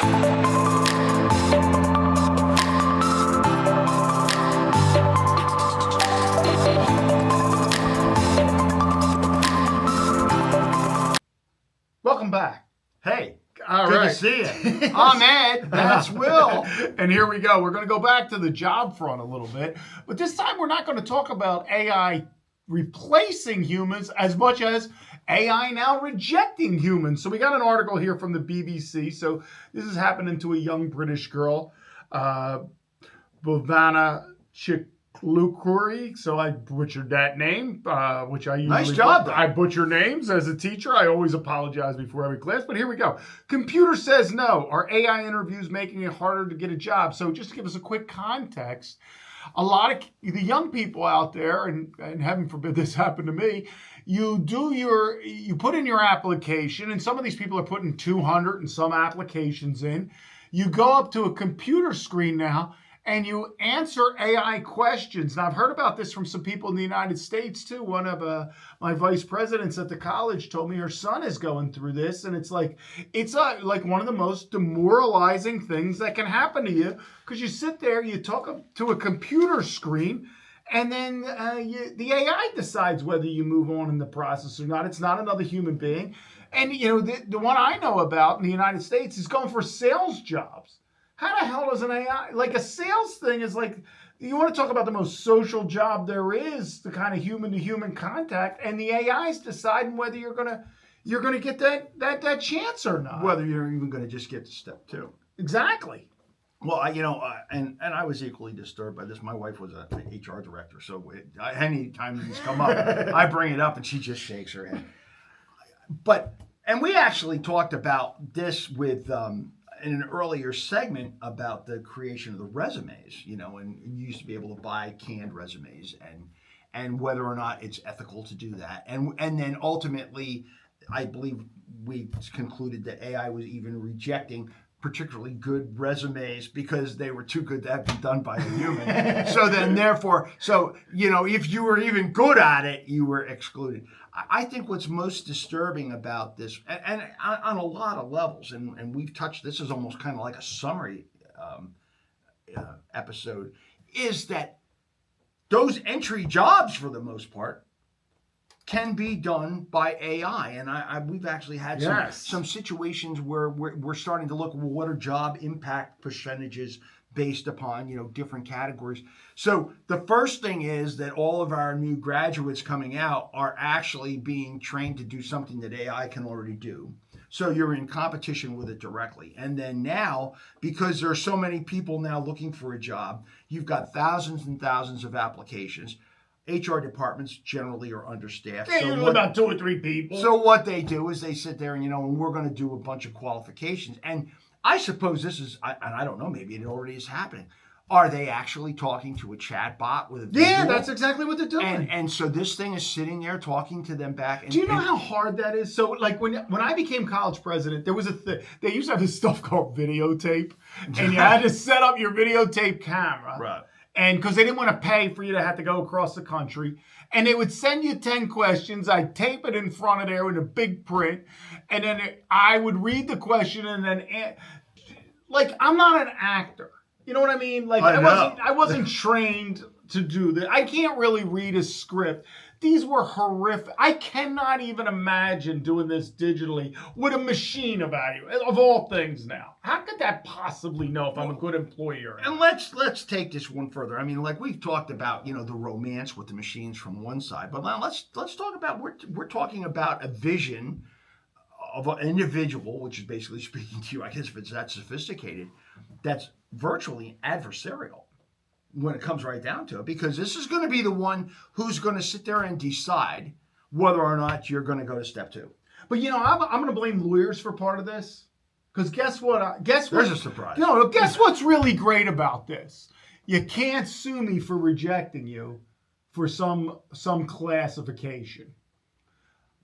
Welcome back. Hey, All good right. to see you. I'm Ed. That's Will. And here we go. We're going to go back to the job front a little bit. But this time we're not going to talk about AI replacing humans as much as AI now rejecting humans. So we got an article here from the BBC. So this is happening to a young British girl, Bhavana Chiklukuri. So I butchered that name, which I usually Nice job, though. I butcher names as a teacher. I always apologize before every class, but here we go. Computer says no. Are AI interviews making it harder to get a job? So just to give us a quick context, a lot of the young people out there, and heaven forbid this happened to me, you put in your application, and some of these people are putting 200 and some applications in. You go up to a computer screen now, and you answer AI questions. Now, I've heard about this from some people in the United States, too. One of my vice presidents at the college told me her son is going through this, and it's like one of the most demoralizing things that can happen to you, because you sit there, you talk to a computer screen, and then the AI decides whether you move on in the process or not. It's not another human being. And, the one I know about in the United States is going for sales jobs. How the hell does an AI, like a sales thing is like, you want to talk about the most social job there is, the kind of human to human contact, and the AI is deciding whether you're gonna get that chance or not. Whether you're even going to just get to step 2. Exactly. Well, and I was equally disturbed by this. My wife was an HR director, so any time these come up, I bring it up, and she just shakes her head. And we actually talked about this with in an earlier segment about the creation of the resumes, and you used to be able to buy canned resumes and whether or not it's ethical to do that. And then ultimately, I believe we concluded that AI was even rejecting particularly good resumes because they were too good to have been done by a human. So then therefore, if you were even good at it, you were excluded. I think what's most disturbing about this, and on a lot of levels, and we've touched, this is almost kind of like a summary episode, is that those entry jobs, for the most part, can be done by AI. And we've actually had some situations where we're starting to look, well, what are job impact percentages based upon, different categories. So the first thing is that all of our new graduates coming out are actually being trained to do something that AI can already do. So you're in competition with it directly. And then now, because there are so many people now looking for a job, you've got thousands and thousands of applications. HR departments generally are understaffed. Yeah, usually about 2 or 3 people. So what they do is they sit there and we're going to do a bunch of qualifications. And I suppose this is, and I don't know, maybe it already is happening. Are they actually talking to a chat bot with a visual? Yeah, that's exactly what they're doing. And so this thing is sitting there talking to them back. Do you know how hard that is? So, like when I became college president, there was a thing. They used to have this stuff called videotape, and you had to set up your videotape camera. Right. And because they didn't want to pay for you to have to go across the country. And they would send you 10 questions. I'd tape it in front of there in a big print. And then I would read the question and then, I'm not an actor. You know what I mean? Like I wasn't trained to do that. I can't really read a script. These were horrific. I cannot even imagine doing this digitally with a machine evaluator, of all things now. How could that possibly know if I'm a good employee or not? And let's take this one further. I mean, like we've talked about, the romance with the machines from one side, but now let's talk about, we're talking about a vision of an individual, which is basically speaking to you, I guess if it's that sophisticated, that's virtually adversarial when it comes right down to it, because this is going to be the one who's going to sit there and decide whether or not you're going to go to step 2. But I'm going to blame lawyers for part of this, because guess what? There's a surprise. No, guess what's really great about this? You can't sue me for rejecting you for some classification,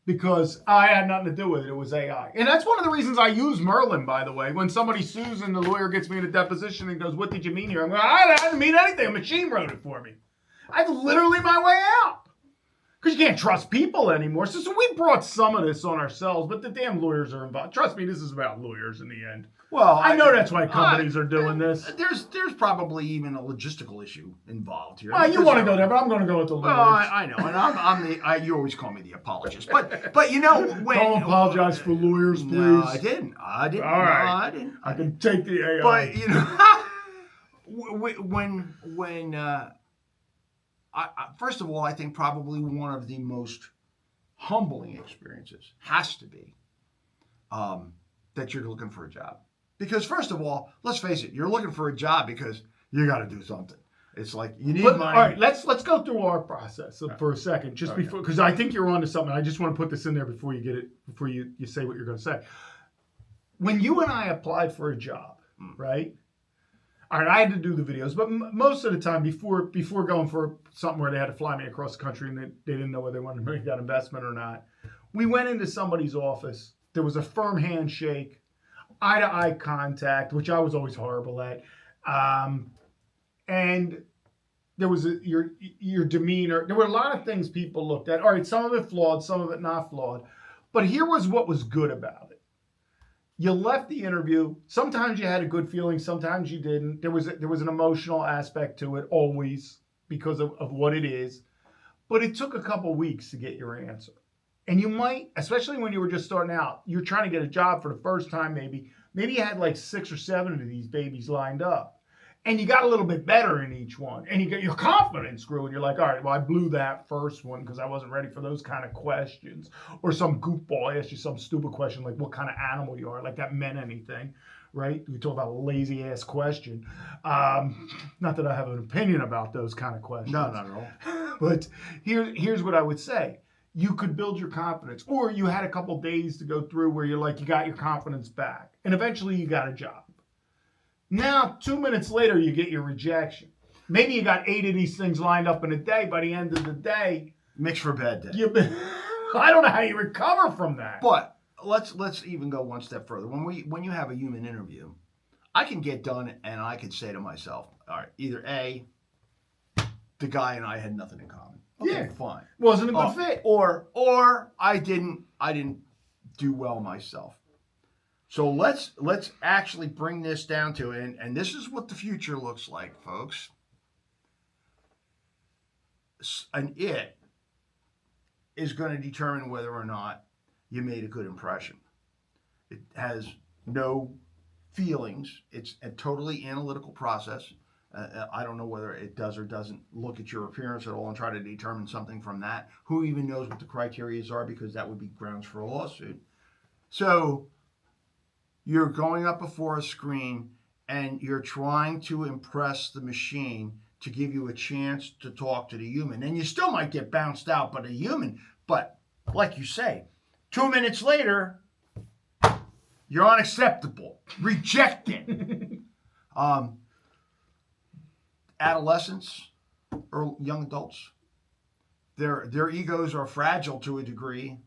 because I had nothing to do with it. It was AI. And that's one of the reasons I use Merlin, by the way. When somebody sues and the lawyer gets me in a deposition and goes, "What did you mean here?" I'm going, I didn't mean anything. A machine wrote it for me. That's literally my way out. Because you can't trust people anymore. So we brought some of this on ourselves, but the damn lawyers are involved. Trust me, this is about lawyers in the end. Well, I know that's why companies are doing this. There's probably even a logistical issue involved here. Well, you want to go there, but I'm going to go with the Well, lawyers. I know, and you always call me the apologist, but you know when Don't apologize for lawyers, please. No, I didn't. All right. No, I didn't. I can take the AI. But you know, when first of all, I think probably one of the most humbling experiences has to be that you're looking for a job. Because first of all, let's face it, you're looking for a job because you got to do something. It's like you need money. All right, let's go through our process for a second, just before, because I think you're onto something. I just want to put this in there before you get it, before you say what you're going to say. When you and I applied for a job, right? All right, I had to do the videos, but most of the time before going for something where they had to fly me across the country and they didn't know whether they wanted to make that investment or not, we went into somebody's office. There was a firm handshake, eye-to-eye contact, which I was always horrible at, and there was your demeanor. There were a lot of things people looked at. All right, some of it flawed, some of it not flawed, but here was what was good about it. You left the interview. Sometimes you had a good feeling, sometimes you didn't. There was an emotional aspect to it always because of what it is, but it took a couple weeks to get your answer. And you might, especially when you were just starting out, you're trying to get a job for the first time maybe you had like 6 or 7 of these babies lined up. And you got a little bit better in each one. And you get your confidence grew. And you're like, all right, well, I blew that first one because I wasn't ready for those kind of questions. Or some goofball asked you some stupid question like what kind of animal you are. Like that meant anything, right? We talk about a lazy-ass question. Not that I have an opinion about those kind of questions. No, not at all. But here's what I would say. You could build your confidence. Or you had a couple days to go through where you're like, you got your confidence back. And eventually you got a job. Now, 2 minutes later, you get your rejection. Maybe you got 8 of these things lined up in a day. By the end of the day, mix for a bad day. I don't know how you recover from that. But let's even go one step further. When you have a human interview, I can get done and I could say to myself, all right, either A, the guy and I had nothing in common. Okay, yeah, fine. Wasn't a good fit. Or I didn't do well myself. So let's actually bring this down to it, and this is what the future looks like, folks. An it is going to determine whether or not you made a good impression. It has no feelings. It's a totally analytical process. I don't know whether it does or doesn't look at your appearance at all and try to determine something from that. Who even knows what the criteria are, because that would be grounds for a lawsuit. So you're going up before a screen and you're trying to impress the machine to give you a chance to talk to the human. And you still might get bounced out by the human. But like you say, 2 minutes later, you're unacceptable. Rejected. Adolescents or young adults, their egos are fragile to a degree,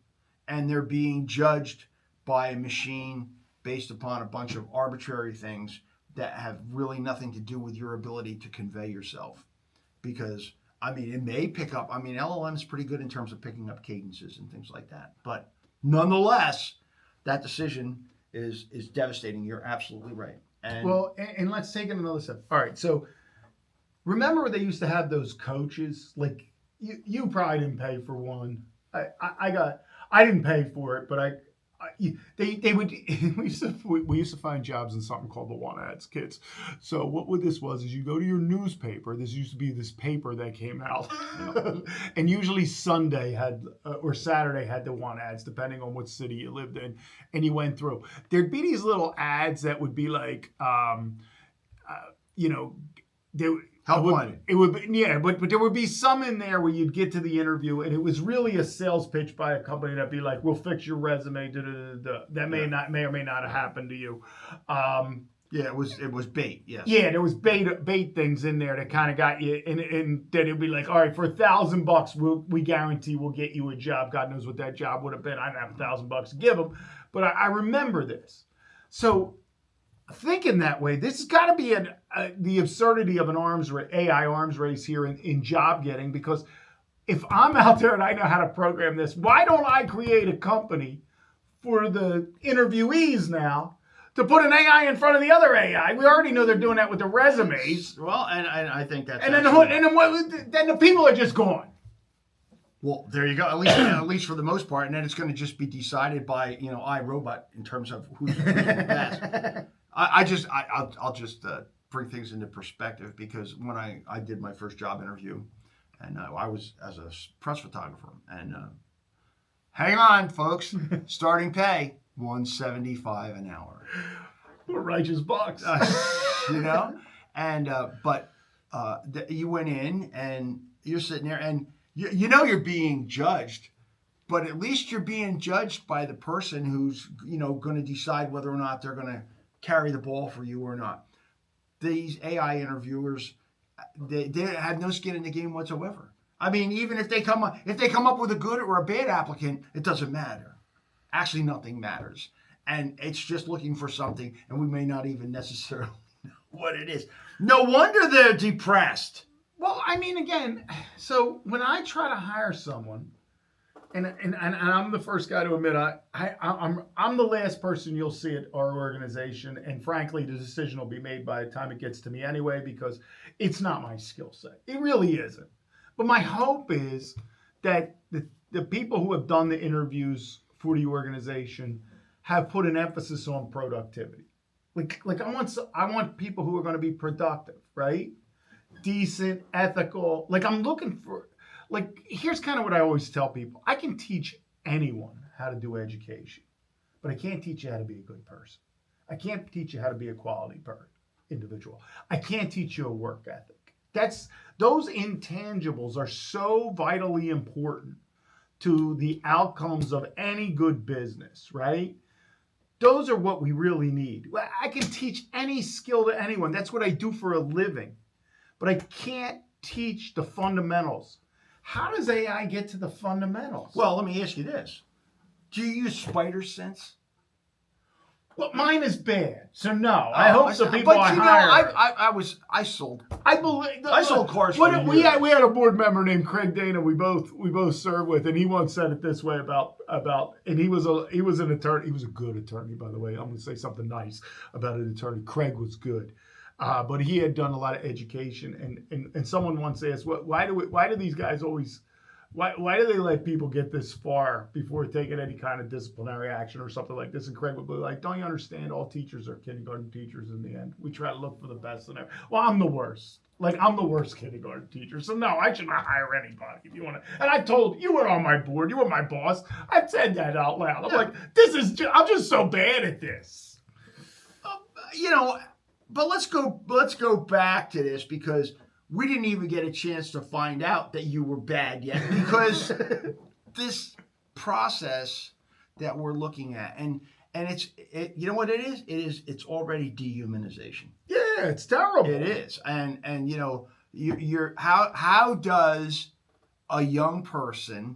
and they're being judged by a machine based upon a bunch of arbitrary things that have really nothing to do with your ability to convey yourself. Because, I mean, it may pick up, LLM is pretty good in terms of picking up cadences and things like that. But nonetheless, that decision is devastating. You're absolutely right. And let's take it another step. All right, so remember they used to have those coaches? Like, you probably didn't pay for one. I didn't pay for it, but they would we used to find jobs in something called the Want Ads Kids. So what this was is you go to your newspaper. This used to be this paper that came out, and usually Sunday had or Saturday had the Want Ads, depending on what city you lived in. And you went through. There'd be these little ads that would be like, help one. It would be, but there would be some in there where you'd get to the interview and it was really a sales pitch by a company that'd be like, we'll fix your resume. That may or may not have happened to you. It was bait. Yes. Yeah, there was bait things in there that kind of got you, and then it'd be like, all right, for $1,000, we guarantee we'll get you a job. God knows what that job would have been. I didn't have $1,000 to give them, but I remember this. So, thinking that way, this has got to be the absurdity of an AI arms race here in job getting, because if I'm out there and I know how to program this, why don't I create a company for the interviewees now to put an AI in front of the other AI. We already know they're doing that with the resumes. Well, and I think that's And then, then the people are just gone. Well, there you go. At least for the most part, and then it's going to just be decided by iRobot in terms of who's the best. I'll just bring things into perspective, because when I did my first job interview, and I was as a press photographer, and hang on, folks, starting pay $175 an hour. What righteous bucks. And but you went in and you're sitting there and you're being judged, but at least you're being judged by the person who's going to decide whether or not they're going to carry the ball for you or not. These AI interviewers, they have no skin in the game whatsoever. I mean, even if they come up with a good or a bad applicant, it doesn't matter. Actually, nothing matters, and it's just looking for something, and we may not even necessarily know what it is. No wonder they're depressed. Well, I mean, again, so when I try to hire someone, and I'm the first guy to admit I'm the last person you'll see at our organization, and frankly, the decision will be made by the time it gets to me anyway, because it's not my skill set. It really isn't. But my hope is that the people who have done the interviews for the organization have put an emphasis on productivity. Like I want people who are going to be productive, right? Decent, ethical. Like I'm looking for, here's kind of what I always tell people. I can teach anyone how to do education, but I can't teach you how to be a good person. I can't teach you how to be a quality individual. I can't teach you a work ethic. Those intangibles are so vitally important to the outcomes of any good business, right? Those are what we really need. I can teach any skill to anyone. That's what I do for a living. But I can't teach the fundamentals. How does AI get to the fundamentals? Well, let me ask you this. Do you use spider sense? Well, mine is bad, so no. I hope the people I hire. I sold. I sold cars. We had a board member named Craig Dana. We both served with, and he once said it this way about. And he was an attorney. He was a good attorney, by the way. I'm going to say something nice about an attorney. Craig was good, but he had done a lot of education. And someone once asked, why do these guys always? Why do they let people get this far before taking any kind of disciplinary action or something like this? And Craig would be like, don't you understand? All teachers are kindergarten teachers in the end. We try to look for the best in there. Well, I'm the worst. I'm the worst kindergarten teacher. So no, I should not hire anybody if you want to. And I told you were on my board. You were my boss. I said that out loud. I'm like, I'm just so bad at this. But let's go back to this, because we didn't even get a chance to find out that you were bad yet, because this process that we're looking at, and it's you know what it is? It's already dehumanization. Yeah, it's terrible. It is, and you're how does a young person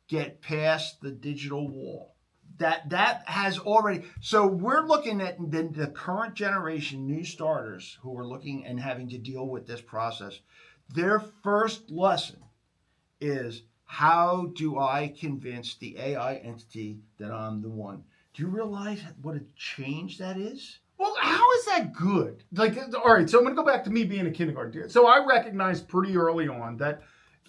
get past the digital wall? That has already. So we're looking at the current generation, new starters who are looking and having to deal with this process. Their first lesson is, how do I convince the AI entity that I'm the one? Do you realize what a change that is? Well, how is that good? All right, so I'm going to go back to me being a kindergarten teacher. So I recognized pretty early on that,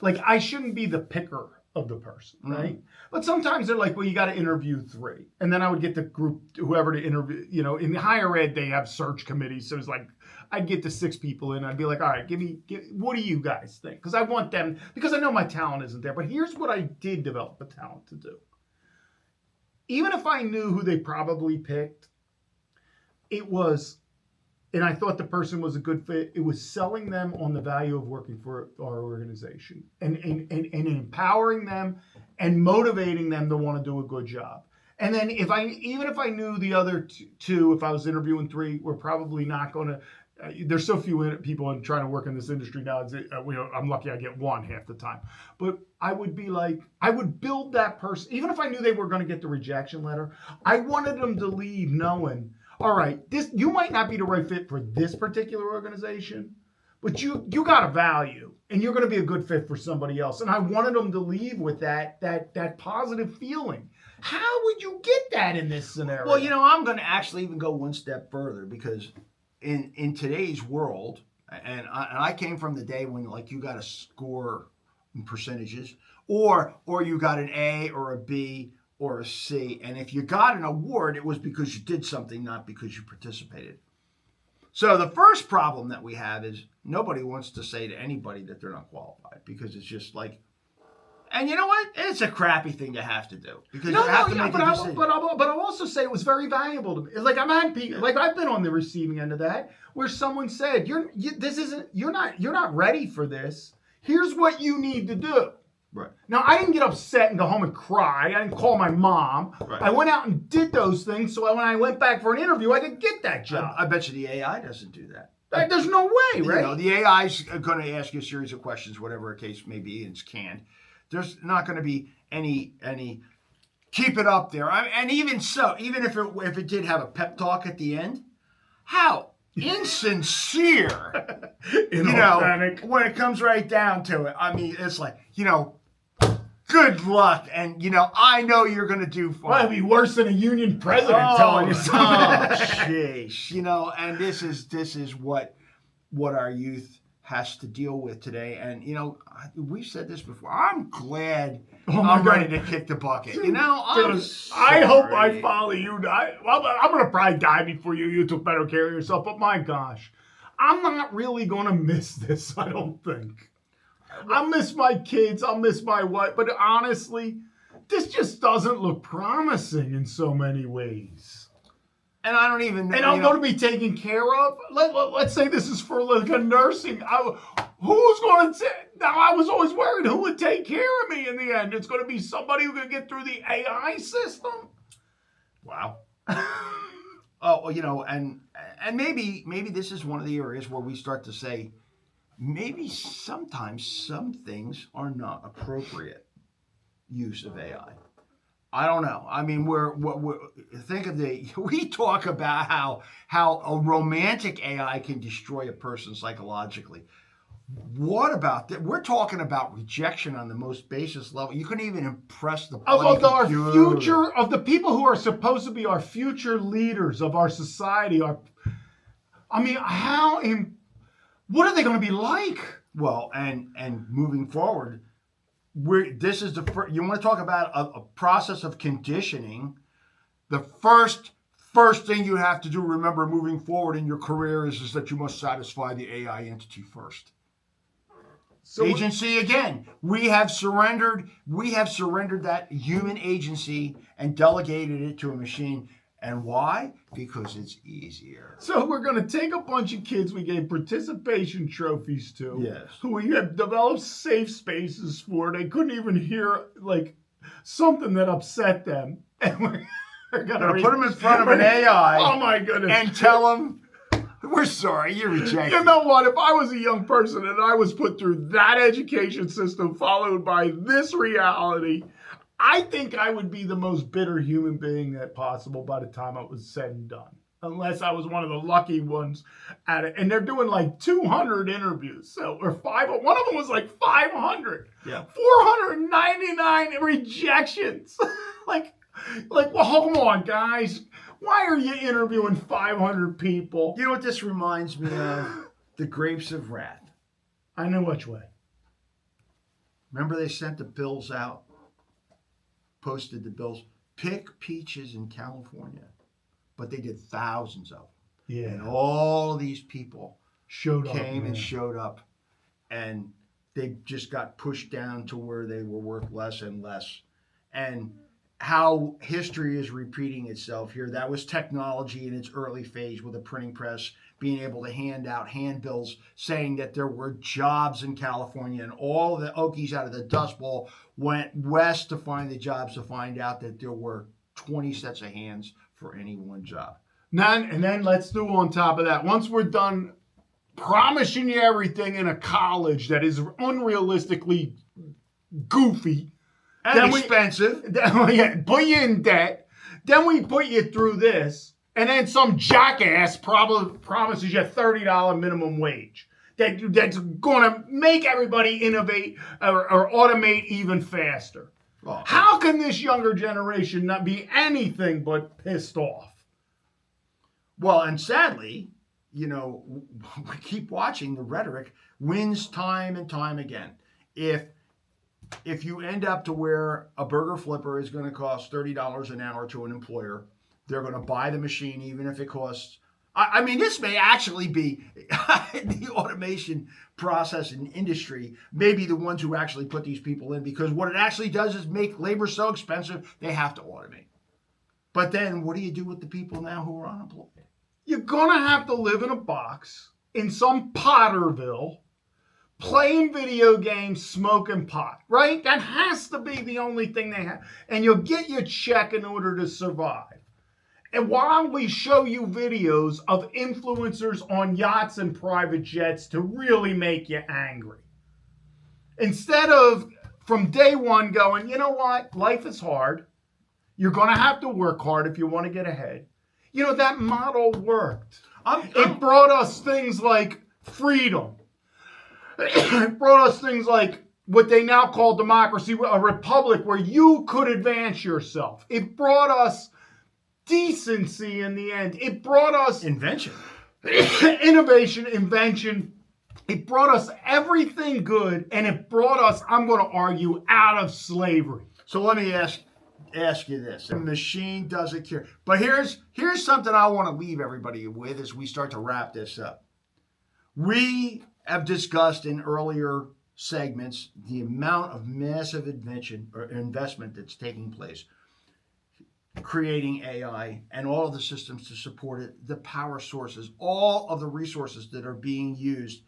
I shouldn't be the picker of the person, right? Mm-hmm. But sometimes they're like, well, you got to interview 3. And then I would get the group, whoever to interview, in higher ed, they have search committees. So it's like, I'd get the 6 people in. I'd be like, all right, what do you guys think? Because I want them, because I know my talent isn't there. But here's what I did develop the talent to do. Even if I knew who they probably picked, it was, and I thought the person was a good fit, it was selling them on the value of working for our organization and empowering them and motivating them to want to do a good job. And then even if I knew the other 2, if I was interviewing 3, were probably not going to, there's so few people trying to work in this industry now. I'm lucky I get 1 half the time. But I would be like, I would build that person, even if I knew they were going to get the rejection letter, I wanted them to leave knowing, all right, you might not be the right fit for this particular organization, but you got a value, and you're going to be a good fit for somebody else. And I wanted them to leave with that positive feeling. How would you get that in this scenario? Well, I'm going to actually even go one step further, because in today's world, and I came from the day when like you got a score in percentages, or you got an A or a B or a C, and if you got an award, it was because you did something, not because you participated. So the first problem that we have is nobody wants to say to anybody that they're not qualified, because it's just like, and you know what? It's a crappy thing to have to do, because you have to make a decision. But I'll also say it was very valuable to me. Like I've been on the receiving end of that, where someone said, "You're not ready for this. Here's what you need to do." Right. Now, I didn't get upset and go home and cry. I didn't call my mom. Right. I went out and did those things, so when I went back for an interview, I could get that job. I bet you the AI doesn't do that. There's no way, right? The AI's going to ask you a series of questions, whatever a case may be, and it's canned. There's not going to be any keep it up there. And even so, even if it did have a pep talk at the end, how insincere, when it comes right down to it. I mean, it's like, good luck, and I know you're going to do fine. Well, it'd be worse than a union president telling you something. Jeez, and this is what our youth has to deal with today. And we've said this before. I'm glad I'm ready to kick the bucket. I hope I follow you. I'm going to probably die before you. You took better care of yourself. But my gosh, I'm not really going to miss this, I don't think. I'll miss my kids. I'll miss my wife. But honestly, this just doesn't look promising in so many ways. And I don't even know. And I'm going to be taken care of. Let's say this is for like a nursing. Who's going to now? I was always worried who would take care of me in the end. It's going to be somebody who can get through the AI system. Wow. And maybe this is one of the areas where we start to say, maybe sometimes some things are not appropriate use of AI. I don't know. I mean, we talk about how a romantic AI can destroy a person psychologically. What about that? We're talking about rejection on the most basis level. You couldn't even impress the our future, of the people who are supposed to be our future leaders of our society. What are they going to be like? Well, and moving forward, this is the first. You want to talk about a process of conditioning? The first thing you have to do, remember, moving forward in your career, is that you must satisfy the AI entity first. So agency again. We have surrendered that human agency and delegated it to a machine. And why? Because it's easier. So we're going to take a bunch of kids we gave participation trophies to, yes, who we have developed safe spaces for. They couldn't even hear like something that upset them, and we're going to put them in front of an AI. Oh my goodness! And tell them, we're sorry, you're rejected. You know what? If I was a young person and I was put through that education system followed by this reality, I think I would be the most bitter human being that possible by the time it was said and done. Unless I was one of the lucky ones at it. And they're doing like 200 interviews. One of them was like 500. Yeah. 499 rejections. Well, come on, guys. Why are you interviewing 500 people? You know what this reminds me of? The Grapes of Wrath. I know which way. Remember they sent the bills out? Posted the bills, pick peaches in California, but they did thousands of them. Yeah. And all of these people showed up, and they just got pushed down to where they were worth less and less. And how history is repeating itself here. That was technology in its early phase with a printing press, being able to hand out handbills saying that there were jobs in California, and all of the Okies out of the Dust Bowl went west to find the jobs, to find out that there were 20 sets of hands for any one job. And then let's do on top of that, once we're done promising you everything in a college that is unrealistically goofy, and expensive. Put you in debt. Then we put you through this. And then some jackass promises you $30 minimum wage. That's going to make everybody innovate or automate even faster. Well, How can this younger generation not be anything but pissed off? Well, and sadly, we keep watching the rhetoric wins time and time again. If you end up to where a burger flipper is going to cost $30 an hour to an employer, they're going to buy the machine even if it costs. I mean, this may actually be the automation process and industry, maybe the ones who actually put these people in, because what it actually does is make labor so expensive, they have to automate. But then what do you do with the people now who are unemployed? You're going to have to live in a box in some Potterville, playing video games, smoking pot, right? That has to be the only thing they have. And you'll get your check in order to survive. And while we show you videos of influencers on yachts and private jets to really make you angry, instead of from day one going, you know what, life is hard. You're going to have to work hard if you want to get ahead. That model worked. It brought us things like freedom. It brought us things like what they now call democracy, a republic where you could advance yourself. It brought us decency in the end. It brought us invention, innovation, invention. It brought us everything good, and it brought us, I'm going to argue, out of slavery. So let me ask you this. The machine doesn't care. But here's something I want to leave everybody with as we start to wrap this up. We have discussed in earlier segments the amount of massive invention or investment that's taking place, creating AI and all of the systems to support it, the power sources, all of the resources that are being used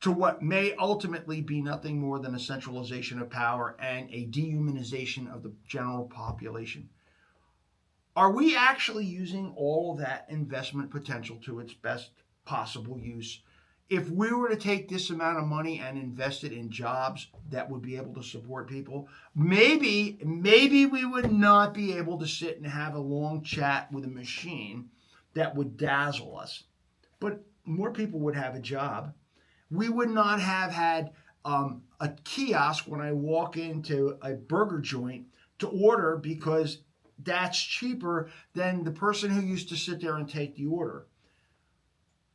to what may ultimately be nothing more than a centralization of power and a dehumanization of the general population. Are we actually using all of that investment potential to its best possible use? If we were to take this amount of money and invest it in jobs that would be able to support people, maybe we would not be able to sit and have a long chat with a machine that would dazzle us. But more people would have a job. We would not have had a kiosk when I walk into a burger joint to order because that's cheaper than the person who used to sit there and take the order.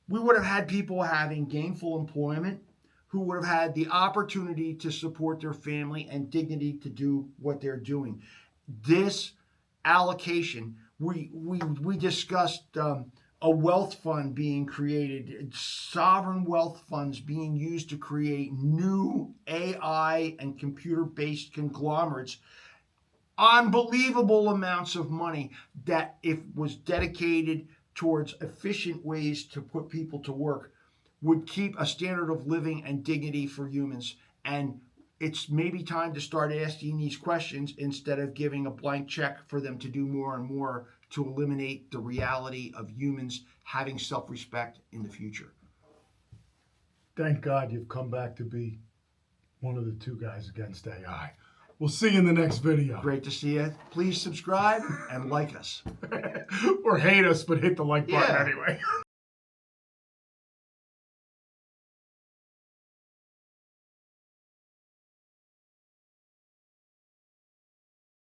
We would have had people having gainful employment who would have had the opportunity to support their family and dignity to do what they're doing. This allocation, we discussed a wealth fund being created, sovereign wealth funds being used to create new AI and computer-based conglomerates, unbelievable amounts of money that, if was dedicated towards efficient ways to put people to work, would keep a standard of living and dignity for humans. And it's maybe time to start asking these questions instead of giving a blank check for them to do more and more to eliminate the reality of humans having self-respect in the future. Thank God you've come back to be one of the two guys against AI. We'll see you in the next video. Great to see you. Please subscribe and like us. Or hate us, but hit the like button anyway.